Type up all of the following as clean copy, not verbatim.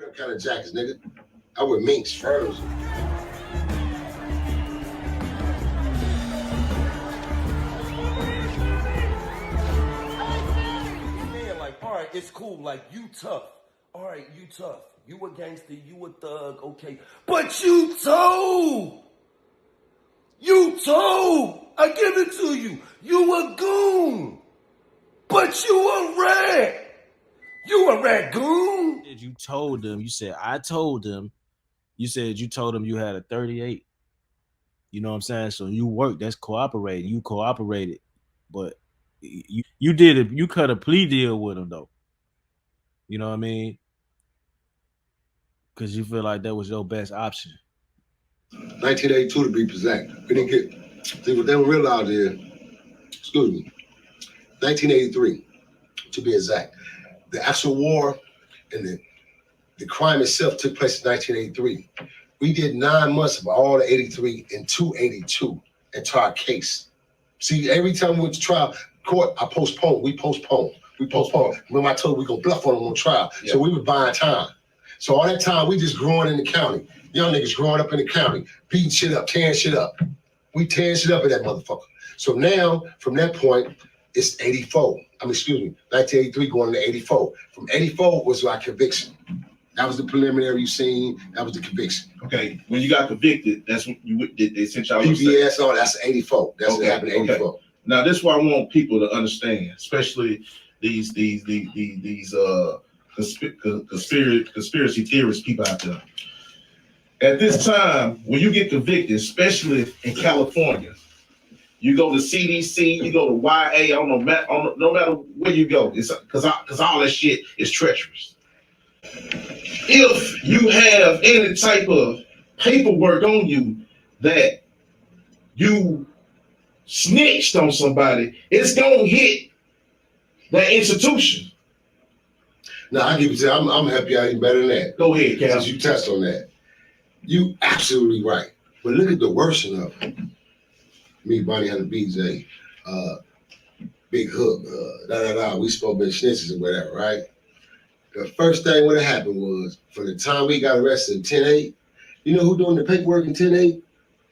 wear them kind of jackets, nigga. I wear minks, furs. All right, it's cool. Like, you tough. All right, you tough. You a gangster. You a thug. Okay. But you told. You told. I give it to you. You a goon. But you a rat. You a raccoon. You told them. You said, I told them. You said you told them you had a 38. You know what I'm saying? So you worked. That's cooperating. You cooperated. But you did it. You cut a plea deal with them, though. You know what I mean? Because you feel like that was your best option. 1982 to be exact. We didn't get. See what they don't realize is, excuse me, 1983 to be exact. The actual war and the crime itself took place in 1983. We did 9 months of all the 83 and 282 into our case. See, every time we went to trial, court, I postponed. We postponed. Remember I told you we gonna bluff on them on trial. Yeah. So we were buying time. So all that time, we just growing in the county. Young niggas growing up in the county, beating shit up, tearing shit up. We tearing shit up at that motherfucker. So now, from that point, it's 84. 1983 going to 84. From 84 was our conviction. That was the preliminary you seen. That was the conviction. Okay, when you got convicted, that's when they sent y'all. PBS, all that's 84. That's what happened in 84. Okay. Now, this is what I want people to understand, especially these conspiracy theorist people out there. At this time, when you get convicted, especially in California, you go to CDC, you go to YA. I don't know, no matter where you go, it's because all that shit is treacherous. If you have any type of paperwork on you that you snitched on somebody, it's gonna hit that institution. Now I give you, I'm gonna help you out even better than that. Go ahead, Cal. Since you touched on that, you absolutely right. But look at the worsen of it. Me, Bonnie, and the BJ, Big Hook, we spoke about snitches or whatever, right? The first thing what happened was, from the time we got arrested in 10-8, you know who doing the paperwork in 10-8?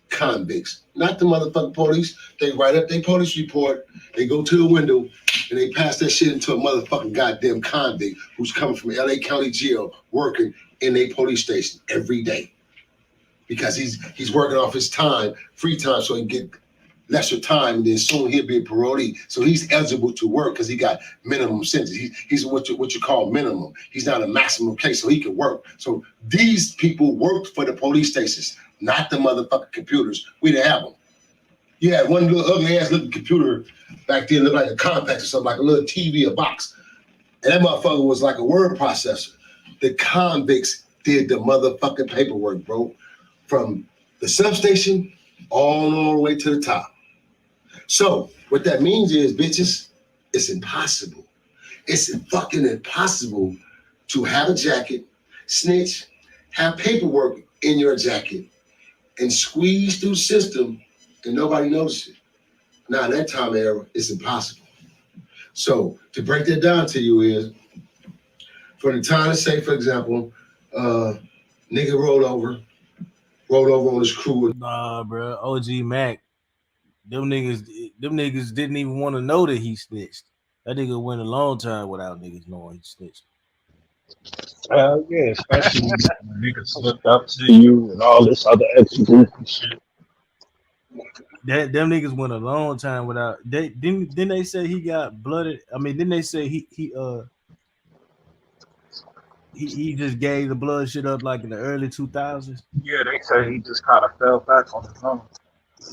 Convicts, not the motherfucking police. They write up their police report, they go to the window, and they pass that shit into a motherfucking goddamn convict who's coming from LA County Jail working in a police station every day. Because he's working off his time, free time, so he can get lesser time, and then soon he'll be a parolee. So he's eligible to work because he got minimum sentence. He's what you call minimum. He's not a maximum case, so he can work. So these people worked for the police stations, not the motherfucking computers. We didn't have them. You had one little ugly ass looking computer back then, looked like a compact or something, like a little TV, a box. And that motherfucker was like a word processor. The convicts did the motherfucking paperwork, bro. From the substation all the way to the top. So what that means is, bitches, it's impossible. It's fucking impossible to have a jacket, snitch, have paperwork in your jacket, and squeeze through the system and nobody notices it. Now, in that time era, it's impossible. So to break that down to you is, for the time to say, for example, nigga rolled over on his crew. Nah, bro. OG Mac, them niggas didn't even want to know that he snitched. That nigga went a long time without niggas knowing he snitched. Yeah, especially when niggas slipped up to you and all this other extra goofy shit. Them niggas went a long time without. Didn't they say he got blooded? I mean, didn't they say he just gave the blood shit up like in the early 2000s? Yeah, they say he just kind of fell back on his own.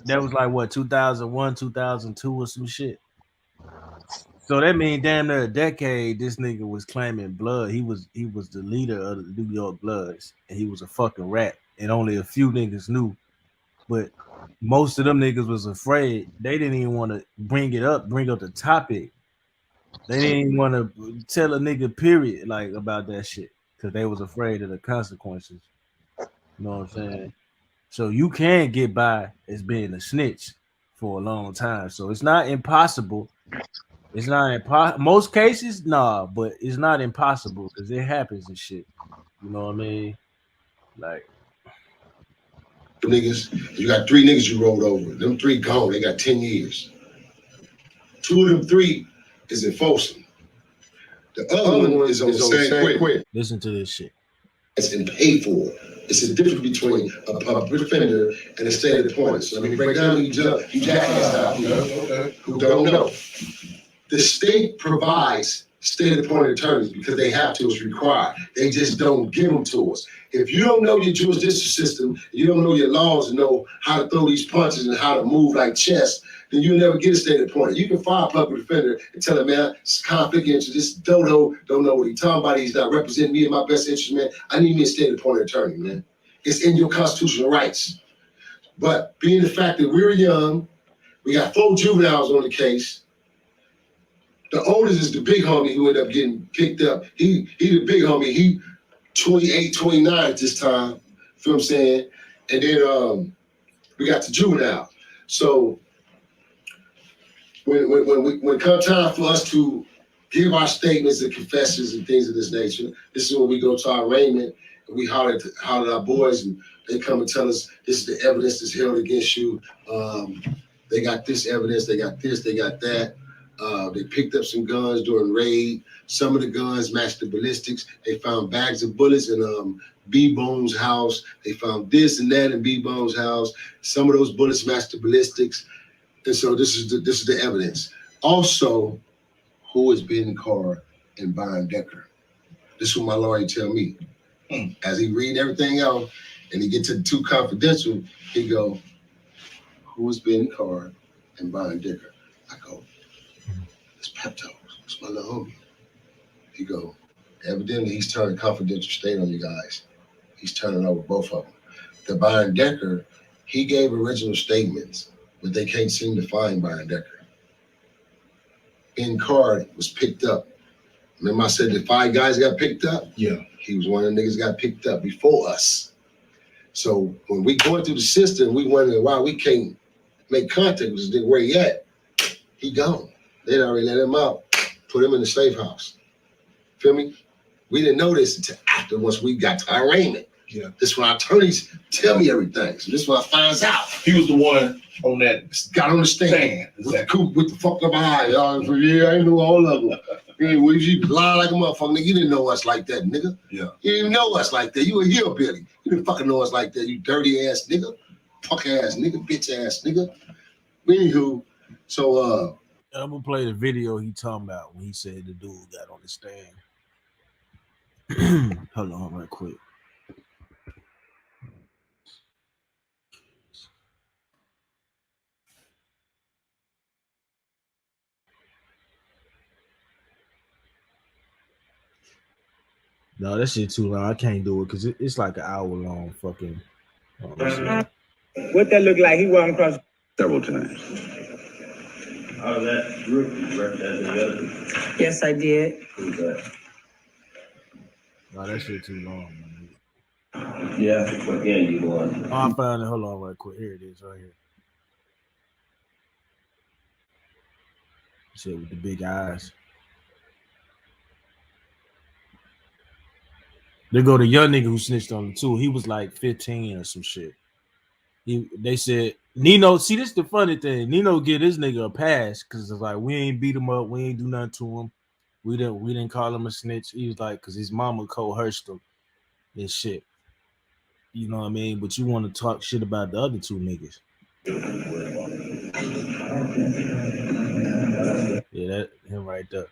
That was like what, 2001, 2002 or some shit. So that means damn near a decade this nigga was claiming blood. He was the leader of the New York Bloods, and he was a fucking rat, and only a few niggas knew. But most of them niggas was afraid. They didn't even want to bring up the topic. They didn't even want to tell a nigga period like about that shit because they was afraid of the consequences. You know what I'm saying? So you can get by as being a snitch for a long time. So it's not impossible. It's not impossible. Most cases, nah, but it's not impossible because it happens and shit. You know what I mean? Like, Niggas, you got 3 niggas you rolled over. Them 3 gone. They got 10 years. 2 of them 3 is in Folsom. The other one is on San Quentin. listen to this shit. It's been paid for. It's the difference between a public defender and a state appointed. So let me break down you jackass out who don't know. The state provides state appointed attorneys because they have to, it's required. They just don't give them to us. If you don't know your jurisdiction system, you don't know your laws and know how to throw these punches and how to move like chess, then you'll never get a state appointed. You can fire a public defender and tell him, man, it's conflict of interest. This dodo don't know what he's talking about. He's not representing me in my best interest, man. I need me a state appointed attorney, man. It's in your constitutional rights. But being the fact that we're young, we got 4 juveniles on the case. The oldest is the big homie who ended up getting picked up. He the big homie. He 28, 29 at this time. Feel what I'm saying? And then we got the juvenile. So when come time for us to give our statements and confessions and things of this nature, this is when we go to our arraignment and we holler at our boys and they come and tell us this is the evidence that's held against you. They got this evidence, they got this, they got that. They picked up some guns during raid. Some of the guns matched the ballistics. They found bags of bullets in B-Bone's house. They found this and that in B-Bone's house. Some of those bullets matched the ballistics. And so this is the evidence. Also, who is Ben Carr and Brian Decker? This is what my lawyer tell me. As he read everything out and he get to the 2 confidential, he go, who is Ben Carr and Brian Decker? I go, it's Pepto. It's my little homie. He go, evidently he's turning confidential state on you guys. He's turning over both of them. The Brian Decker, he gave original statements, but they can't seem to find Brian Decker. Ben Carr was picked up. Remember I said the 5 guys got picked up? Yeah. He was one of the niggas got picked up before us. So when we going through the system, we wondering why we can't make contact with this nigga. Where he at? He gone. They'd already let him out, put him in the safe house. Feel me? We didn't know this until after once we got to our arraignment. Yeah. This when our attorneys tell me everything. So this when I finds out. He was the one on that Got on the stand exactly. with the fucked up eye. Yeah, I knew all of them. Yeah, well, you lie like a motherfucker, nigga. You didn't know us like that, nigga. Yeah. You didn't even know us like that. You a hillbilly. You didn't fucking know us like that, you dirty ass nigga. Fuck ass nigga, bitch ass nigga. Anywho, so I'm gonna play the video he talking about when he said the dude got on the stand. Hold on, right quick. No, that shit too long. I can't do it because it's like an hour long fucking. What that look like? He walked across several times. Out of that group, you represent the other? Yes, I did. Who's that? No, that shit too long, man. Yeah, what game you going? Oh, I found it. Hold on, right quick. Here it is, right here. Shit with the big eyes. They go the young nigga who snitched on him too. He was like 15 or some shit. They said Nino. See, this is the funny thing. Nino get this nigga a pass because it's like we ain't beat him up, we ain't do nothing to him. We didn't call him a snitch. He was like, because his mama coerced him and shit. You know what I mean? But you want to talk shit about the other 2 niggas. Yeah, that him right there.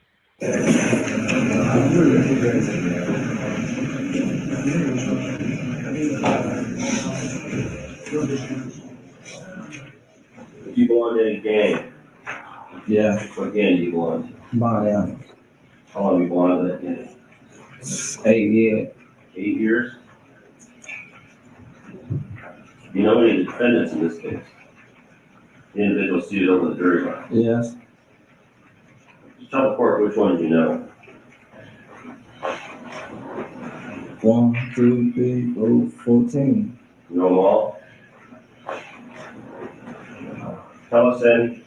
You belong to any gang? Yeah. What gang you belong to? Bye. How long you belong to that gang? 8 years. 8 years? You know any defendants in this case? The individual seated over the jury box. Yes. Just tell the court which ones you know. 1, 2, 3, 4, 14. You know them all? Tell us any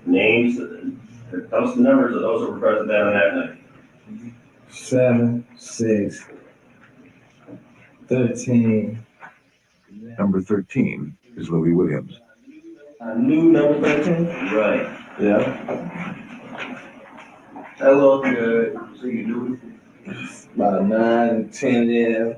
names Those the numbers of those who were present that on that night. 7, 6, 13. Number 13 is Louis Williams. I knew number 13? Right. Yeah. Hello, good. So you knew About 9, 10, yeah.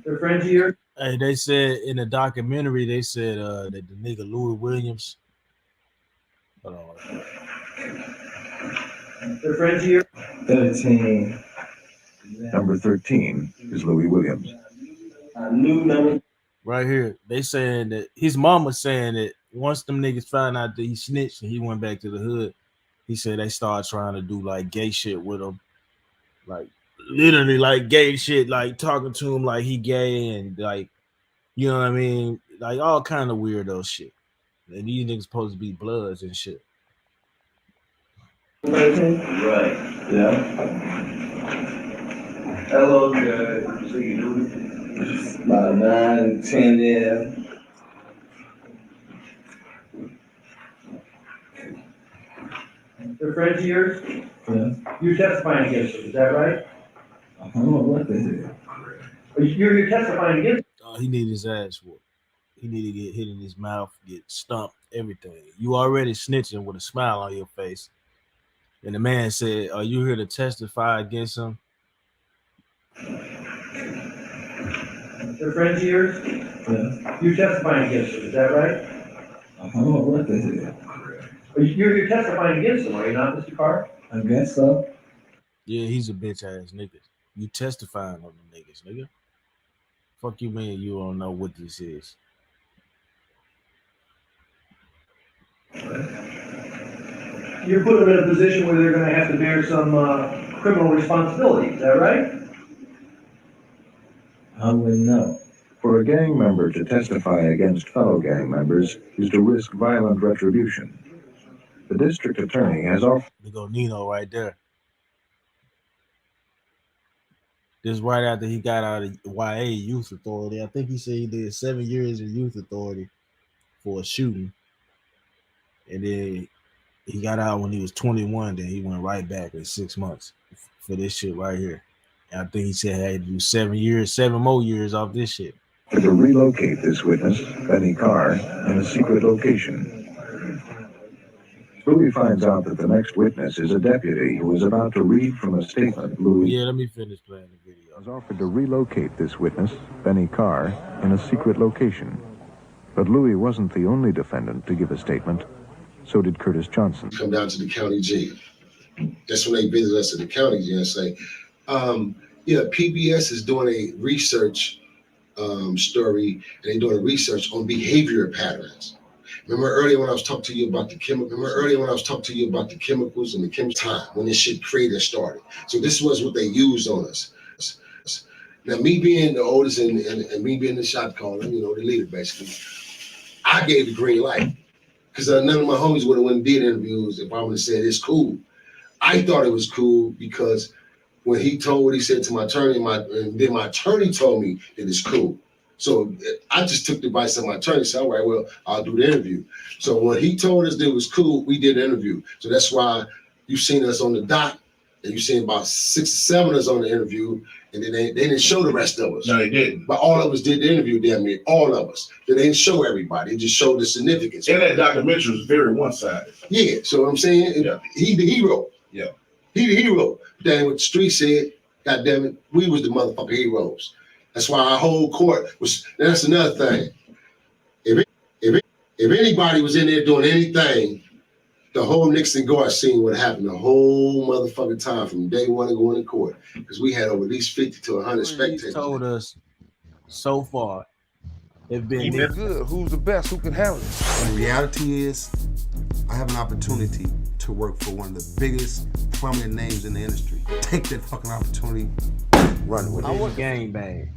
They're friends of yours? Hey, they said in the documentary, they said that the nigga Louis Williams. Hold on. They're friends of yours? 13. Number 13 is Louis Williams. I knew number. Right here, they saying that his mama saying that once them niggas found out that he snitched and he went back to the hood, he said they started trying to do like gay shit with him, like literally like gay shit, like talking to him like he gay and like, you know what I mean, like all kind of weirdo shit. And these niggas supposed to be bloods and shit. 13? Right. Yeah. Hello, good. So you knew About 9, 10, yeah. They're friends of yours? Yeah. You're testifying against them, is that right? I don't know what they did. You're testifying against He need his ass whooped. He need to get hit in his mouth, get stumped, everything. You already snitching with a smile on your face. And the man said, "Are you here to testify against him?" They're friends of yours? Yeah. You're testifying against them, is that right? I don't know what they did. You're testifying against them, are you not, Mr. Carr? I guess so. Yeah, he's a bitch ass nigga. You testifying on the niggas, nigga. Fuck you, man. You don't know what this is. You're putting them in a position where they're gonna have to bear some criminal responsibility, is that right? I wouldn't know. For a gang member to testify against fellow gang members is to risk violent retribution. The district attorney has offered. There go Nino right there. This right after he got out of YA Youth Authority. I think he said he did 7 years in Youth Authority for a shooting. And then he got out when he was 21. Then he went right back in 6 months for this shit right here. And I think he said he had to do 7 years, 7 more years off this shit. To relocate this witness, Benny Carr, in a secret location. Louis finds out that the next witness is a deputy who is about to read from a statement Louis Yeah, let me finish playing the video. has offered to relocate this witness, Benny Carr, in a secret location. But Louis wasn't the only defendant to give a statement. So did Curtis Johnson. Come down to the county jail. That's when they visit us at the county jail and say, yeah, PBS is doing a research story, and they're doing a research on behavior patterns. Remember earlier when I was talking to you about the chemicals and the chemical time when this shit created and started. So this was what they used on us. Now, me being the oldest and me being the shot caller, you know, the leader basically, I gave the green light because none of my homies would have went and did interviews if I would have said it's cool. I thought it was cool because when he told what he said to my attorney, and then my attorney told me that it's cool. So I just took the advice of my attorney and said, all right, well, I'll do the interview. So when he told us that it was cool, we did the interview. So that's why you've seen us on the dot, and you've seen about 6 or 7 of us on the interview, and then they didn't show the rest of us. No, they didn't. But all of us did the interview, damn near, all of us. They didn't show everybody. They just showed the significance. And that documentary was very one-sided. Yeah, so what I'm saying, Yeah. he the hero. Yeah. He the hero. Then what the street said, God damn it, we was the motherfucking heroes. That's why our whole court was, that's another thing. If anybody was in there doing anything, the whole Nixon Guard scene would happen the whole motherfucking time from day one of going to court. Because we had over at least 50 to 100 spectators. He's told us so far, it's been Good. Who's the best? Who can handle it? The reality is, I have an opportunity to work for one of the biggest prominent names in the industry. Take that fucking opportunity, run with it. I was gangbang.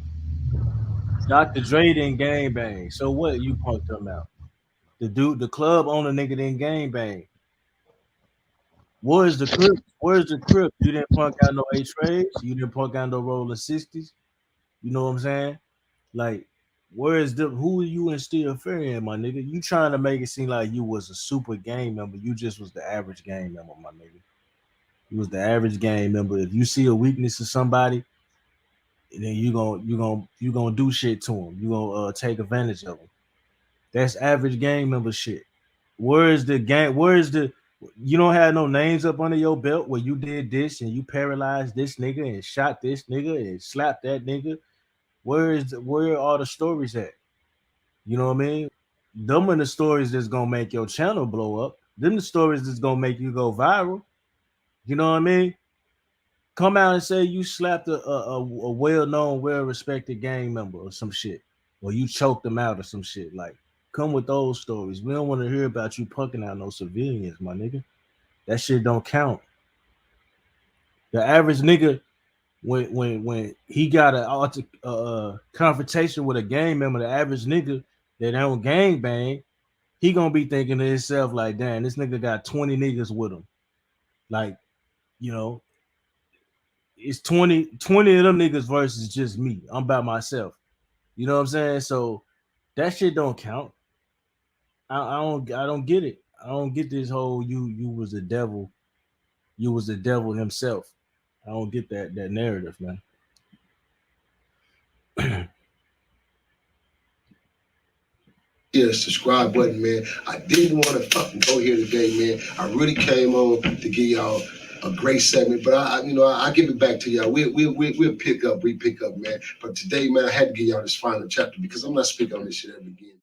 Dr. Dre didn't gangbang. So what you punked him out? The club owner nigga didn't gangbang. Where's the Crip? Where's the Crip? You didn't punk out no H-Rays. You didn't punk out no roller 60s. You know what I'm saying? Like, who you instill fear in, my nigga? You trying to make it seem like you was a super gang member. You just was the average gang member, my nigga. You was the average gang member. If you see a weakness in somebody, then you gonna do shit to them. You gonna take advantage of them. That's average gang member shit. Where is the gang? Where is the? You don't have no names up under your belt where you did this and you paralyzed this nigga and shot this nigga and slapped that nigga. Where are all the stories at? You know what I mean? Them are the stories that's gonna make your channel blow up. Them the stories that's gonna make you go viral. You know what I mean? Come out and say you slapped a well-known, well-respected gang member or some shit, or you choked them out or some shit. Like, come with those stories. We don't want to hear about you pucking out no civilians, my nigga. That shit don't count. The average nigga, when he got a confrontation with a gang member, the average nigga that don't gang bang, he gonna be thinking to himself like, damn, this nigga got 20 niggas with him. Like, you know, it's 20 of them niggas versus just me. I'm by myself. You know what I'm saying? So that shit don't count. I don't get it. I don't get this whole you was the devil. You was the devil himself. I don't get that narrative, man. Yeah, subscribe button, man. I didn't want to fucking go here today, man. I really came on to give y'all a great segment, but I give it back to y'all. We'll pick up, man. But today, man, I had to give y'all this final chapter because I'm not speaking on this shit ever again.